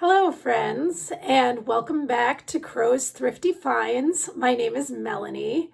Hello, friends, and welcome back to Crow's Thrifty Finds. My name is Melanie.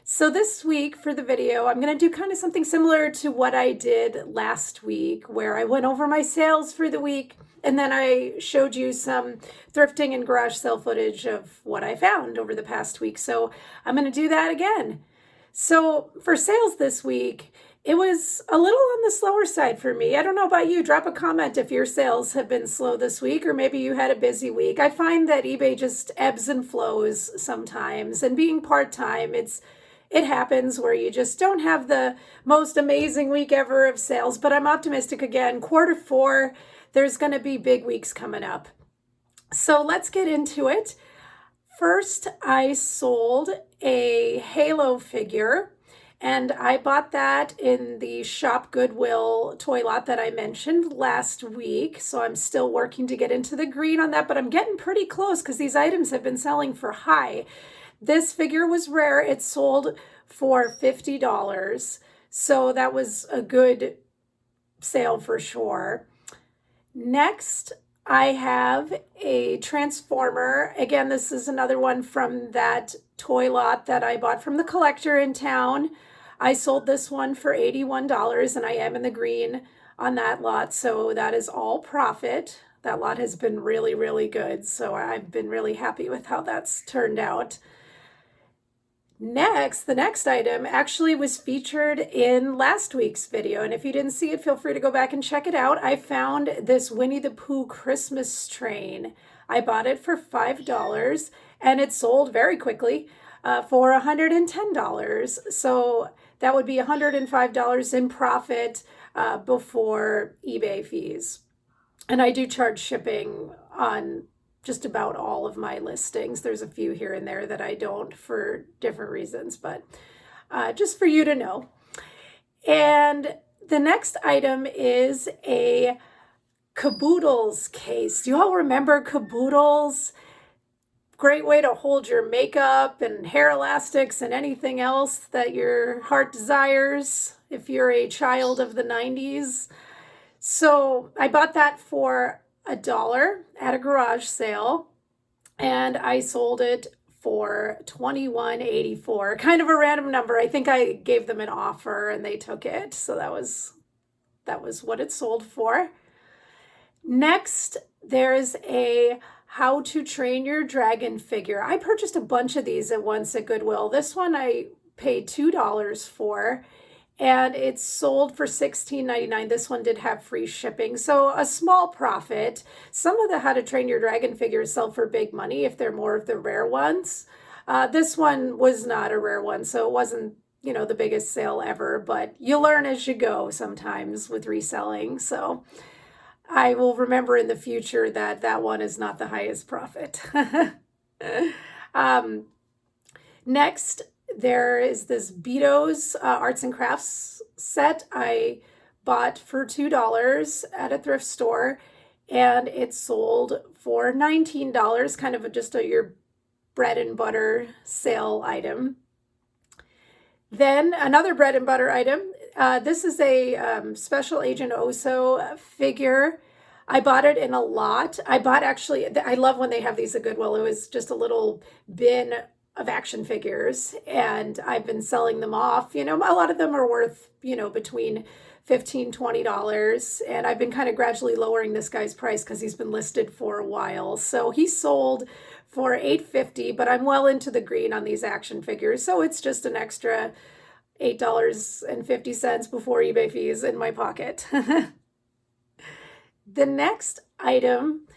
So this week for the video, I'm going to do kind of something similar to what I did last week, where I went over my sales for the week, and then I showed you some thrifting and garage sale footage of what I found over the past week. So I'm going to do that again. So for sales this week, it was a little on the slower side for me. I don't know about you. Drop a comment if your sales have been slow this week, or maybe you had a busy week. I find that eBay just ebbs and flows sometimes, and being part-time, it happens where you just don't have the most amazing week ever of sales, but I'm optimistic again. Q4, there's going to be big weeks coming up. So let's get into it. First, I sold a Halo figure, and I bought that in the Shop Goodwill toy lot that I mentioned last week. So I'm still working to get into the green on that, but I'm getting pretty close because these items have been selling for high. This figure was rare. It sold for $50. So that was a good sale for sure. Next, I have a Transformer. Again, this is another one from that toy lot that I bought from the collector in town. I sold this one for $81, and I am in the green on that lot, so that is all profit. That lot has been really, really good, so I've been really happy with how that's turned out. Next, the next item actually was featured in last week's video, and if you didn't see it, feel free to go back and check it out. I found this Winnie the Pooh Christmas train. I bought it for $5, and it sold very quickly for $110. So that would be $105 in profit before eBay fees. And I do charge shipping on just about all of my listings. There's a few here and there that I don't for different reasons, but just for you to know. And the next item is a Caboodles case. Do you all remember Caboodles? Great way to hold your makeup and hair elastics and anything else that your heart desires if you're a child of the 90s. So I bought that for $1 at a garage sale, and I sold it for $21.84. Kind of a random number. I think I gave them an offer and they took it. So that was what it sold for. Next, there's a How to Train Your Dragon figure. I purchased a bunch of these at once at Goodwill. This one I paid $2 for, and it's sold for $16.99. This one did have free shipping, so a small profit. Some of the How to Train Your Dragon figures sell for big money if they're more of the rare ones. This one was not a rare one, so it wasn't, the biggest sale ever, but you learn as you go sometimes with reselling. So I will remember in the future that that one is not the highest profit. Next, there is this Beato's Arts and Crafts set I bought for $2 at a thrift store, and it sold for $19, kind of just your bread and butter sale item. Then another bread and butter item. This is a Special Agent Oso figure. I bought it in a lot. I love when they have these at Goodwill. It was just a little bin of action figures, and I've been selling them off. A lot of them are worth, between $15, $20, and I've been kind of gradually lowering this guy's price because he's been listed for a while. So he sold for $8.50, but I'm well into the green on these action figures, so it's just an extra $8.50 before eBay fees in my pocket. The next item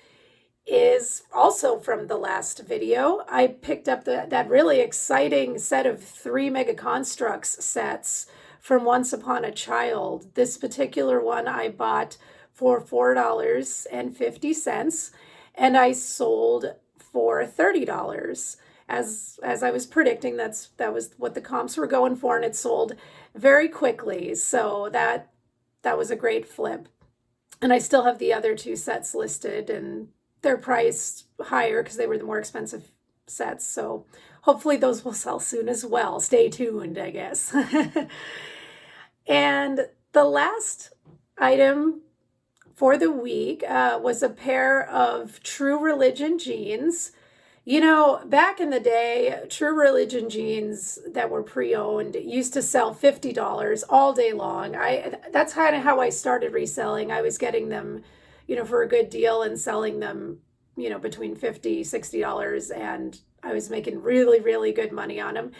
is also from the last video. I picked up that really exciting set of 3 Mega Constructs sets from Once Upon a Child. This particular one I bought for $4.50, and I sold for $30. As I was predicting, that was what the comps were going for, and it sold very quickly. So that was a great flip. And I still have the other 2 sets listed, and they're priced higher because they were the more expensive sets. So hopefully those will sell soon as well. Stay tuned, I guess. And the last item for the week was a pair of True Religion jeans. You know, back in the day, True Religion jeans that were pre-owned used to sell $50 all day long. That's kind of how I started reselling. I was getting them, you know, for a good deal and selling them, you know, between $50, $60, and I was making really, really good money on them.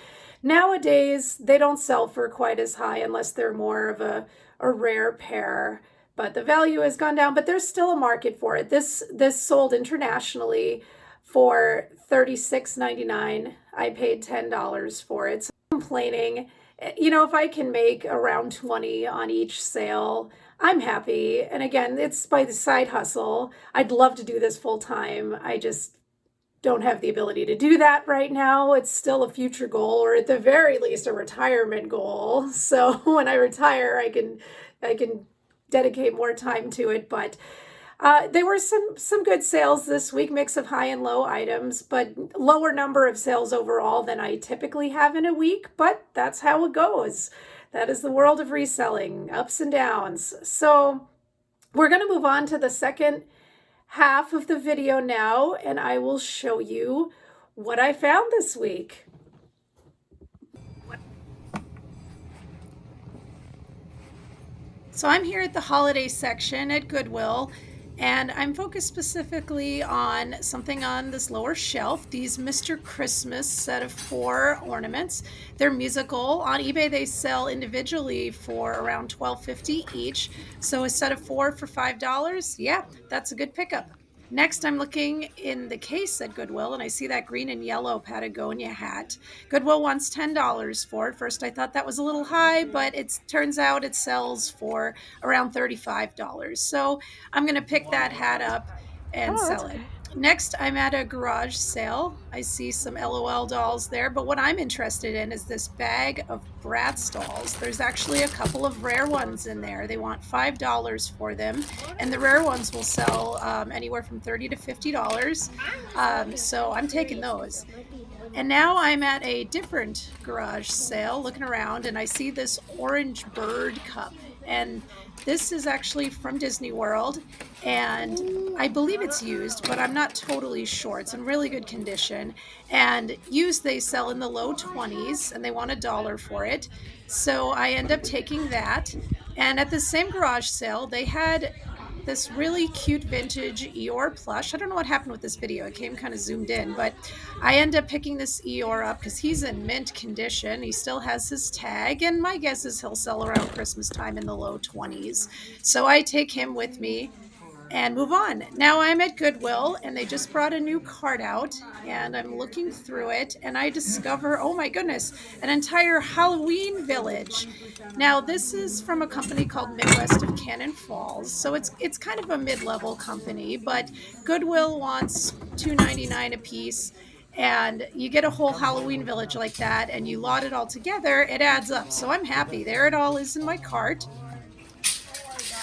Nowadays, they don't sell for quite as high unless they're more of a rare pair, but the value has gone down, but there's still a market for it. This sold internationally for $36.99. I paid $10 for it. So I'm complaining. You know, if I can make around 20 on each sale, I'm happy. And again, it's by the side hustle. I'd love to do this full time. I just don't have the ability to do that right now. It's still a future goal, or at the very least a retirement goal. So when I retire, I can dedicate more time to it. But there were some good sales this week, mix of high and low items, but lower number of sales overall than I typically have in a week. But that's how it goes. That is the world of reselling, ups and downs. So we're going to move on to the second half of the video now, and I will show you what I found this week. So I'm here at the holiday section at Goodwill, and I'm focused specifically on something on this lower shelf, these Mr. Christmas set of 4 ornaments. They're musical. On eBay, they sell individually for around $12.50 each. So a set of 4 for $5, yeah, that's a good pickup. Next, I'm looking in the case at Goodwill, and I see that green and yellow Patagonia hat. Goodwill wants $10 for it. First, I thought that was a little high, but it turns out it sells for around $35. So I'm going to pick that hat up and sell it. Next, I'm at a garage sale. I see some LOL dolls there, but what I'm interested in is this bag of Bratz dolls. There's actually a couple of rare ones in there. They want $5 for them, and the rare ones will sell anywhere from $30 to $50. So I'm taking those. And now I'm at a different garage sale looking around, and I see this orange bird cup. And this is actually from Disney World, and I believe it's used, but I'm not totally sure. It's in really good condition. And used, they sell in the low 20s, and they want $1 for it. So I end up taking that. And at the same garage sale, they had this really cute vintage Eeyore plush. I don't know what happened with this video. It came kind of zoomed in, but I end up picking this Eeyore up because he's in mint condition. He still has his tag, and my guess is he'll sell around Christmas time in the low 20s. So I take him with me and move on. Now I'm at Goodwill, and they just brought a new cart out, and I'm looking through it, and I discover, oh my goodness, an entire Halloween village. Now this is from a company called Midwest of Cannon Falls, so it's kind of a mid-level company, but Goodwill wants $2.99 a piece, and you get a whole Halloween village like that, and you lot it all together, it adds up. So I'm happy. There it all is in my cart.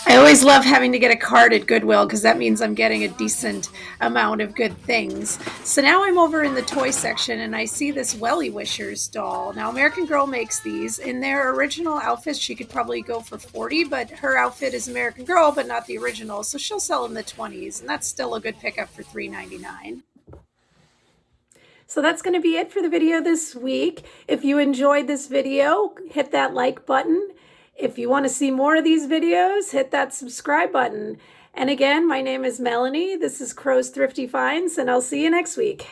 I always love having to get a cart at Goodwill because that means I'm getting a decent amount of good things. So now I'm over in the toy section, and I see this Welly Wishers doll. Now American Girl makes these. In their original outfits, she could probably go for $40, but her outfit is American Girl, but not the original. So she'll sell in the 20s, and that's still a good pickup for $3.99. So that's going to be it for the video this week. If you enjoyed this video, hit that like button. If you want to see more of these videos, hit that subscribe button. And again, my name is Melanie. This is Crow's Thrifty Finds, and I'll see you next week.